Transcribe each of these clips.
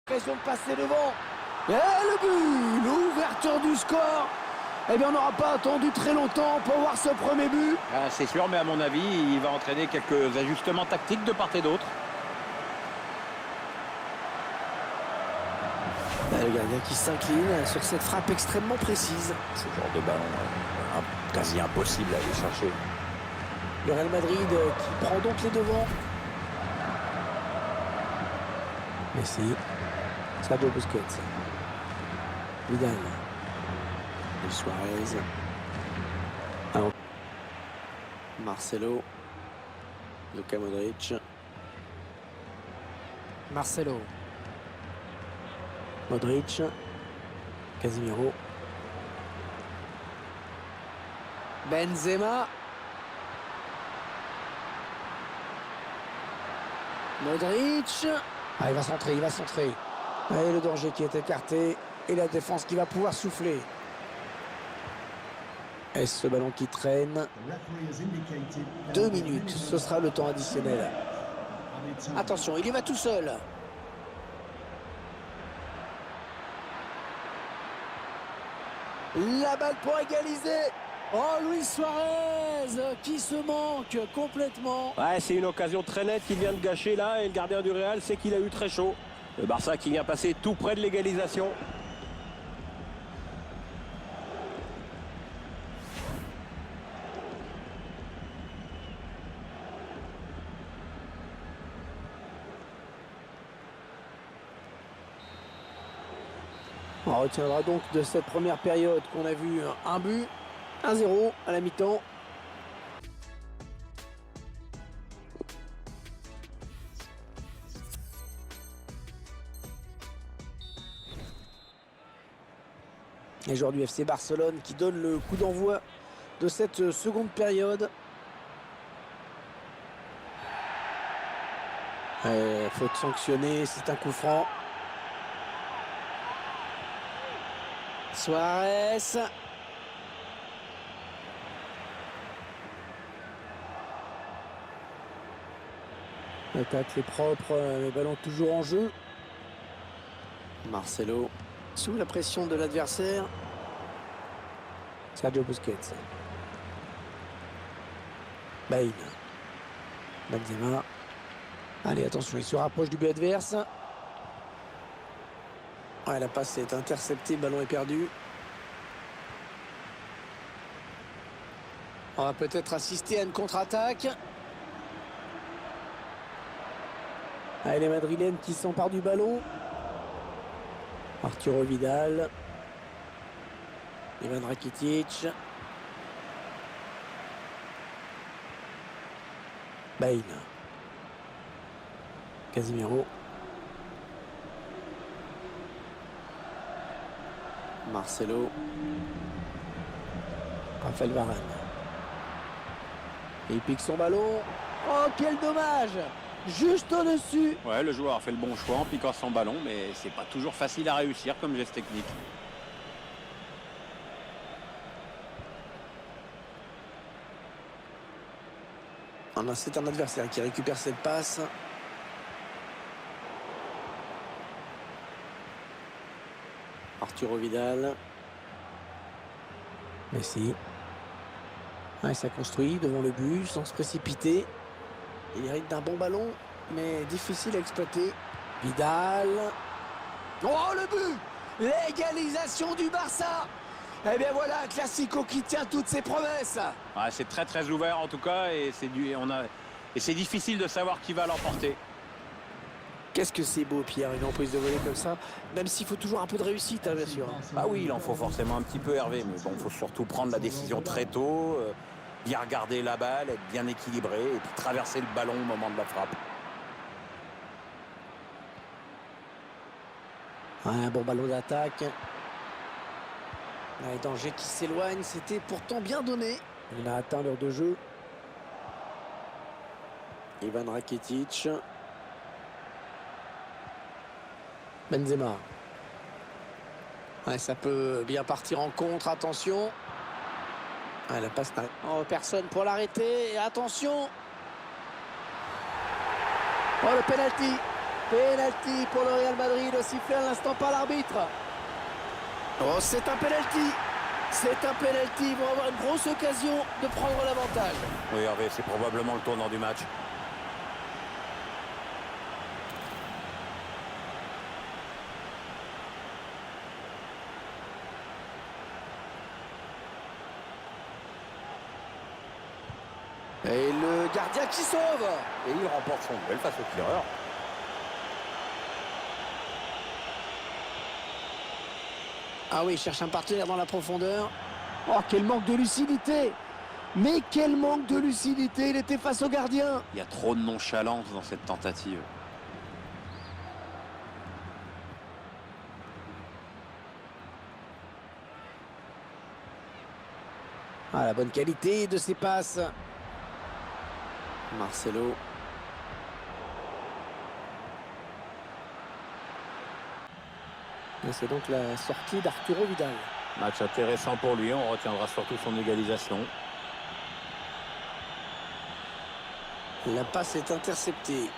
Occasion de passer devant. Et le but, l'ouverture du score. Eh bien, on n'aura pas attendu très longtemps pour voir ce premier but. Ah, c'est sûr, mais à mon avis, il va entraîner quelques ajustements tactiques de part et d'autre. Le gardien qui s'incline sur cette frappe extrêmement précise. Ce genre de ballon, quasi impossible à aller chercher. Le Real Madrid qui prend donc les devants. Messi. Sergio Busquets. Vidal. Et Suarez. Alors, Marcelo. Luka Modric. Marcelo. Modric. Casemiro. Benzema. Modric. Ah, il va centrer, il va centrer. Et le danger qui est écarté. Et la défense qui va pouvoir souffler. Et ce ballon qui traîne. 2 minutes, ce sera le temps additionnel. Attention, il y va tout seul. La balle pour égaliser. Oh, Luis Suarez qui se manque complètement. Ouais, c'est une occasion très nette qu'il vient de gâcher là, et le gardien du Real sait qu'il a eu très chaud. Le Barça qui vient passer tout près de l'égalisation. On retiendra donc de cette première période qu'on a vu un but, 1-0 à la mi-temps. Les joueurs du FC Barcelone qui donnent le coup d'envoi de cette seconde période. Faute sanctionnée, c'est un coup franc. Suarez. L'attaque est propre, le ballon toujours en jeu. Marcelo, sous la pression de l'adversaire. Sergio Busquets. Bain. Benzema. Allez, attention, il se rapproche du but adverse. Ouais, la passe est interceptée, le ballon est perdu. On va peut-être assister à une contre-attaque. Allez, les Madrilènes qui s'emparent du ballon. Arturo Vidal. Ivan Rakitic. Bain. Casemiro. Marcelo. Raphaël Varane. Et il pique son ballon. Oh, quel dommage! Juste au-dessus. Ouais, le joueur a fait le bon choix en piquant son ballon, mais c'est pas toujours facile à réussir comme geste technique. C'est un adversaire qui récupère cette passe. Arturo Vidal. Messi. Ouais, ça construit devant le but sans se précipiter. Il hérite d'un bon ballon, mais difficile à exploiter. Vidal. Oh, le but! L'égalisation du Barça! Eh bien voilà, un classico qui tient toutes ses promesses. Ouais, c'est très très ouvert en tout cas, et c'est difficile de savoir qui va l'emporter. Qu'est-ce que c'est beau, Pierre, une emprise de volée comme ça, même s'il faut toujours un peu de réussite, hein, bien sûr. Ah oui, il en faut forcément un petit peu, Hervé, mais bon, il faut surtout prendre la décision très tôt, bien regarder la balle, être bien équilibré, et puis traverser le ballon au moment de la frappe. Ouais, un bon ballon d'attaque. Ouais, danger qui s'éloigne, c'était pourtant bien donné. Il a atteint l'heure de jeu. Ivan Rakitic. Benzema. Ouais, ça peut bien partir en contre, attention. Ouais, la passe n'arrête. Oh, personne pour l'arrêter, et attention. Oh, le penalty. Penalty pour le Real Madrid, sifflé à l'instant par l'arbitre. Oh, c'est un penalty. C'est un penalty. Ils vont avoir une grosse occasion de prendre l'avantage. Oui, Hervé, c'est probablement le tournant du match. Et le gardien qui sauve. Et il remporte son duel face au tireur. Ah oui, il cherche un partenaire dans la profondeur. Oh, quel manque de lucidité. Mais quel manque de lucidité. Il était face au gardien. Il y a trop de nonchalance dans cette tentative. Ah, la bonne qualité de ses passes. Marcelo. Et c'est donc la sortie d'Arturo Vidal. Match intéressant pour lui, on retiendra surtout son égalisation. La passe est interceptée.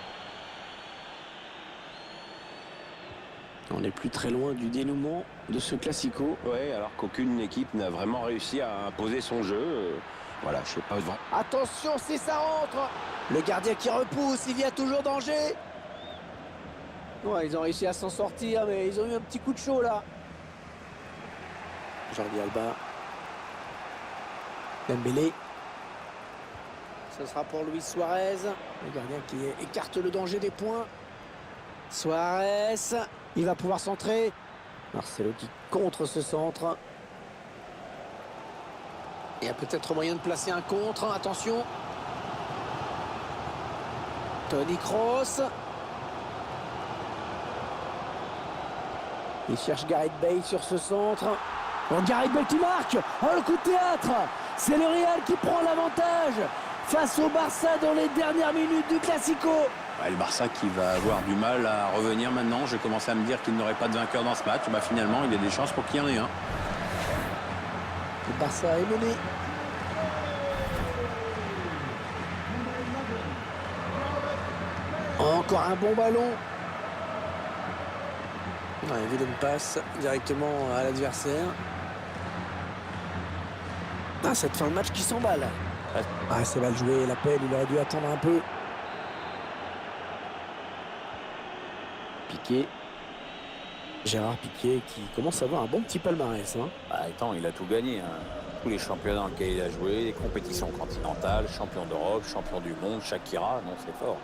On n'est plus très loin du dénouement de ce classico. Ouais, alors qu'aucune équipe n'a vraiment réussi à imposer son jeu. Voilà, je sais pas. Attention si ça rentre. Le gardien qui repousse, il y a toujours danger. Ouais, ils ont réussi à s'en sortir, mais ils ont eu un petit coup de chaud là. Jordi Alba. Dembélé. Ce sera pour Luis Suarez. Le gardien qui écarte le danger des points. Suarez. Il va pouvoir centrer. Marcelo qui contre ce centre. Il y a peut-être moyen de placer un contre. Attention. Toni Kroos. Il cherche Gareth Bale sur ce centre. Oh, Gareth Bale qui marque. Oh, le coup de théâtre. C'est le Real qui prend l'avantage face au Barça dans les dernières minutes du Classico. Ouais, le Barça qui va avoir du mal à revenir maintenant. J'ai commencé à me dire qu'il n'aurait pas de vainqueur dans ce match. Bah, finalement, il y a des chances pour qu'il y en ait un. Le Barça est mené. Encore un bon ballon. Ouais, vilaine passe directement à l'adversaire. Ah, cette fin de match qui s'emballe. Ah, c'est mal joué, l'appel, il aurait dû attendre un peu. Piqué. Gérard Piqué qui commence à avoir un bon petit palmarès. Hein. Bah, attends, il a tout gagné. Hein. Tous les championnats dans lesquels il a joué, les compétitions continentales, champion d'Europe, champion du monde, Shakira, non, c'est fort.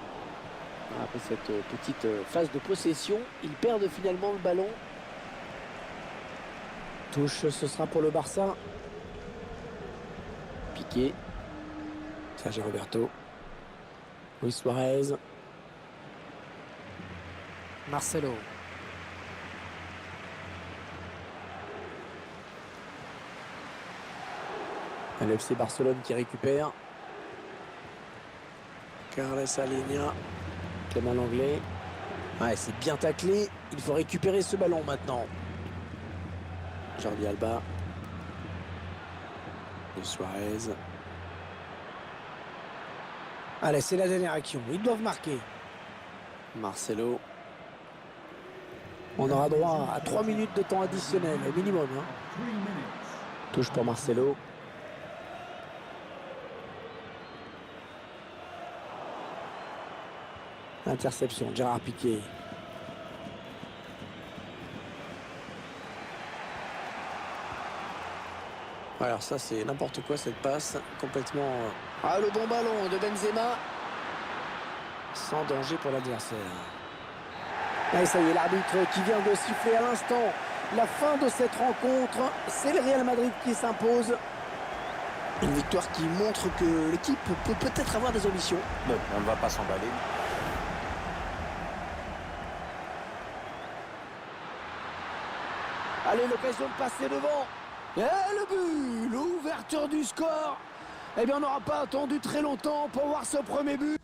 Après cette petite phase de possession, ils perdent finalement le ballon. Touche, ce sera pour le Barça. Piqué. Sergi Roberto. Luis Suarez. Marcelo. Le FC Barcelone qui récupère. Carles Alenia. Clément Langlais. Ouais, c'est bien taclé. Il faut récupérer ce ballon maintenant. Jordi Alba. Et Suarez. Allez, c'est la dernière action. Ils doivent marquer. Marcelo. On aura droit à 3 minutes de temps additionnel, au minimum. Hein. Touche pour Marcelo. Interception, Gérard Piqué. Alors ça c'est n'importe quoi cette passe, complètement... Ah, le bon ballon de Benzema. Sans danger pour l'adversaire. Et ça y est, l'arbitre qui vient de siffler à l'instant la fin de cette rencontre. C'est le Real Madrid qui s'impose. Une victoire qui montre que l'équipe peut peut-être avoir des ambitions. Bon, on ne va pas s'emballer. Allez, l'occasion de passer devant. Et le but, l'ouverture du score. Eh bien, on n'aura pas attendu très longtemps pour voir ce premier but.